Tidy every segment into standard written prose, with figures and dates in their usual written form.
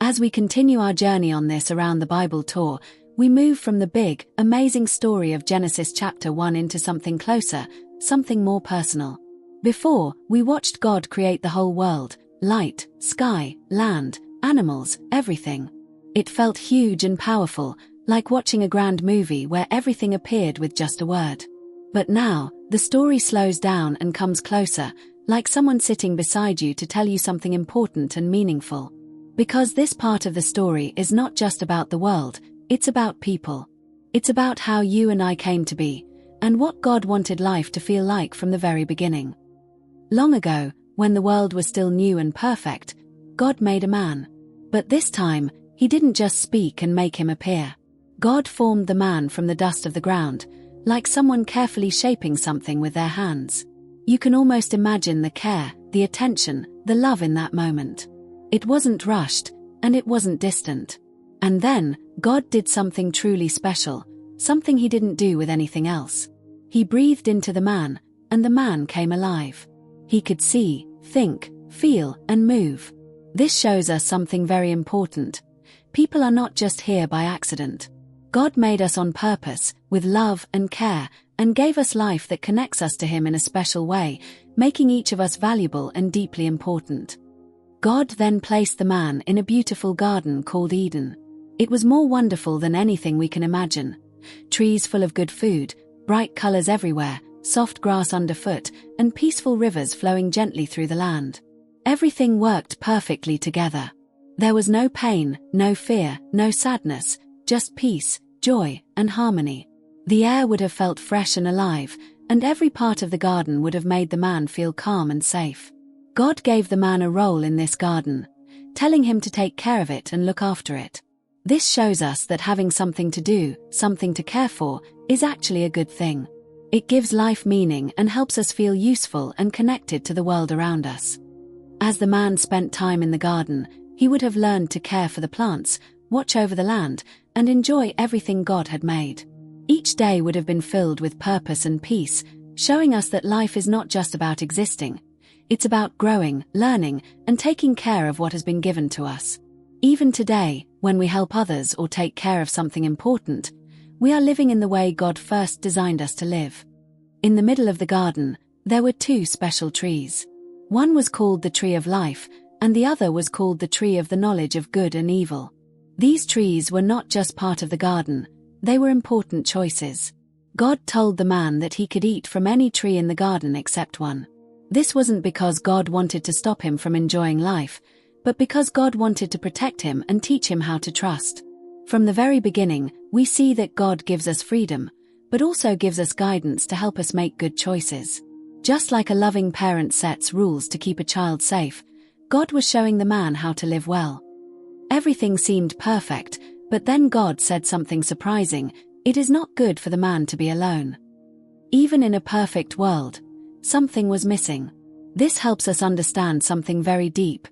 As we continue our journey on this Around the Bible tour, we move from the big, amazing story of Genesis chapter 1 into something closer, something more personal. Before, we watched God create the whole world, light, sky, land, animals, everything. It felt huge and powerful, like watching a grand movie where everything appeared with just a word. But now, the story slows down and comes closer, like someone sitting beside you to tell you something important and meaningful. Because this part of the story is not just about the world, it's about people. It's about how you and I came to be, and what God wanted life to feel like from the very beginning. Long ago, when the world was still new and perfect, God made a man. But this time, He didn't just speak and make him appear. God formed the man from the dust of the ground, like someone carefully shaping something with their hands. You can almost imagine the care, the attention, the love in that moment. It wasn't rushed, and it wasn't distant. And then, God did something truly special, something He didn't do with anything else. He breathed into the man, and the man came alive. He could see, think, feel, and move. This shows us something very important. People are not just here by accident. God made us on purpose, with love and care, and gave us life that connects us to Him in a special way, making each of us valuable and deeply important. God then placed the man in a beautiful garden called Eden. It was more wonderful than anything we can imagine. Trees full of good food, bright colors everywhere, soft grass underfoot, and peaceful rivers flowing gently through the land. Everything worked perfectly together. There was no pain, no fear, no sadness, just peace, joy, and harmony. The air would have felt fresh and alive, and every part of the garden would have made the man feel calm and safe. God gave the man a role in this garden, telling him to take care of it and look after it. This shows us that having something to do, something to care for, is actually a good thing. It gives life meaning and helps us feel useful and connected to the world around us. As the man spent time in the garden, he would have learned to care for the plants, watch over the land, and enjoy everything God had made. Each day would have been filled with purpose and peace, showing us that life is not just about existing. It's about growing, learning, and taking care of what has been given to us. Even today, when we help others or take care of something important, we are living in the way God first designed us to live. In the middle of the garden, there were two special trees. One was called the tree of life, and the other was called the tree of the knowledge of good and evil. These trees were not just part of the garden, they were important choices. God told the man that he could eat from any tree in the garden except one. This wasn't because God wanted to stop him from enjoying life, but because God wanted to protect him and teach him how to trust. From the very beginning, we see that God gives us freedom, but also gives us guidance to help us make good choices. Just like a loving parent sets rules to keep a child safe, God was showing the man how to live well. Everything seemed perfect, but then God said something surprising: it is not good for the man to be alone. Even in a perfect world, something was missing. This helps us understand something very deep.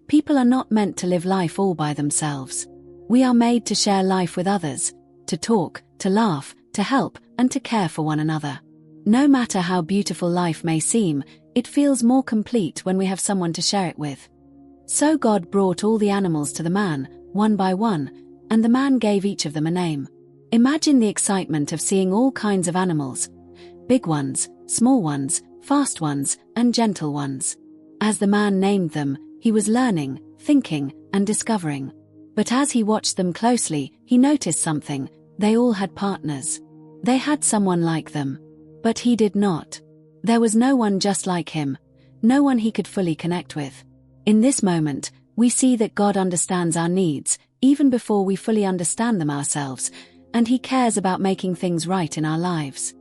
People are not meant to live life all by themselves. We are made to share life with others, to talk, to laugh, to help, and to care for one another. No matter how beautiful life may seem, it feels more complete when we have someone to share it with. So God brought all the animals to the man, one by one, and the man gave each of them a name. Imagine the excitement of seeing all kinds of animals: big ones, small ones, fast ones, and gentle ones. As the man named them, he was learning, thinking, and discovering. But as he watched them closely, he noticed something: they all had partners. They had someone like them. But he did not. There was no one just like him, no one he could fully connect with. In this moment, we see that God understands our needs, even before we fully understand them ourselves, and He cares about making things right in our lives.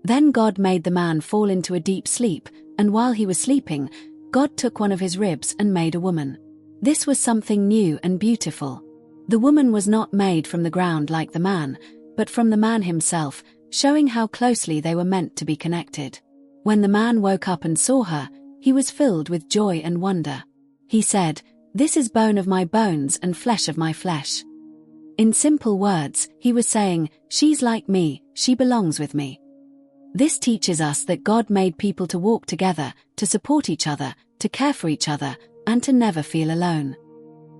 Then God made the man fall into a deep sleep, and while he was sleeping, God took one of his ribs and made a woman. This was something new and beautiful. The woman was not made from the ground like the man, but from the man himself, showing how closely they were meant to be connected. When the man woke up and saw her, he was filled with joy and wonder. He said, "This is bone of my bones and flesh of my flesh." In simple words, he was saying, she's like me, she belongs with me. This teaches us that God made people to walk together, to support each other, to care for each other, and to never feel alone.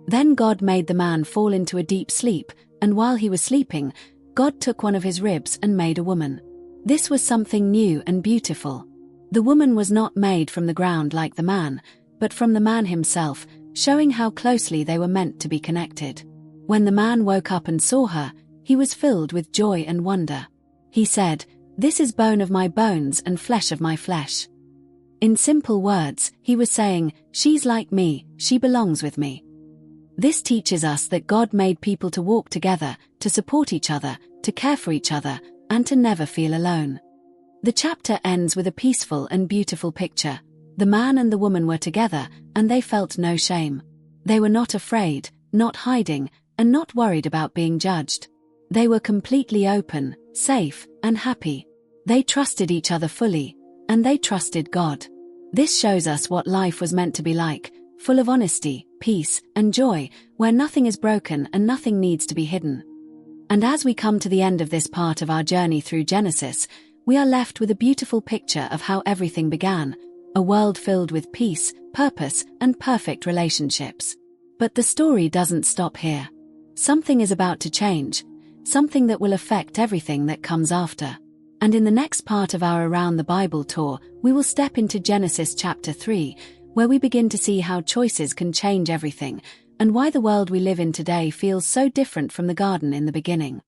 Then God made the man fall into a deep sleep, and while he was sleeping, God took one of his ribs and made a woman. This was something new and beautiful. The woman was not made from the ground like the man, but from the man himself, showing how closely they were meant to be connected. When the man woke up and saw her, he was filled with joy and wonder. He said, "This is bone of my bones and flesh of my flesh." In simple words, he was saying, "She's like me, she belongs with me." This teaches us that God made people to walk together, to support each other, to care for each other, and to never feel alone. The chapter ends with a peaceful and beautiful picture. The man and the woman were together, and they felt no shame. They were not afraid, not hiding, and not worried about being judged. They were completely open, safe, and happy. They trusted each other fully, and they trusted God. This shows us what life was meant to be like, full of honesty, peace, and joy, where nothing is broken and nothing needs to be hidden. And as we come to the end of this part of our journey through Genesis, we are left with a beautiful picture of how everything began, a world filled with peace, purpose, and perfect relationships. But the story doesn't stop here. Something is about to change, something that will affect everything that comes after. And in the next part of our Around the Bible tour, we will step into Genesis chapter 3, where we begin to see how choices can change everything, and why the world we live in today feels so different from the garden in the beginning.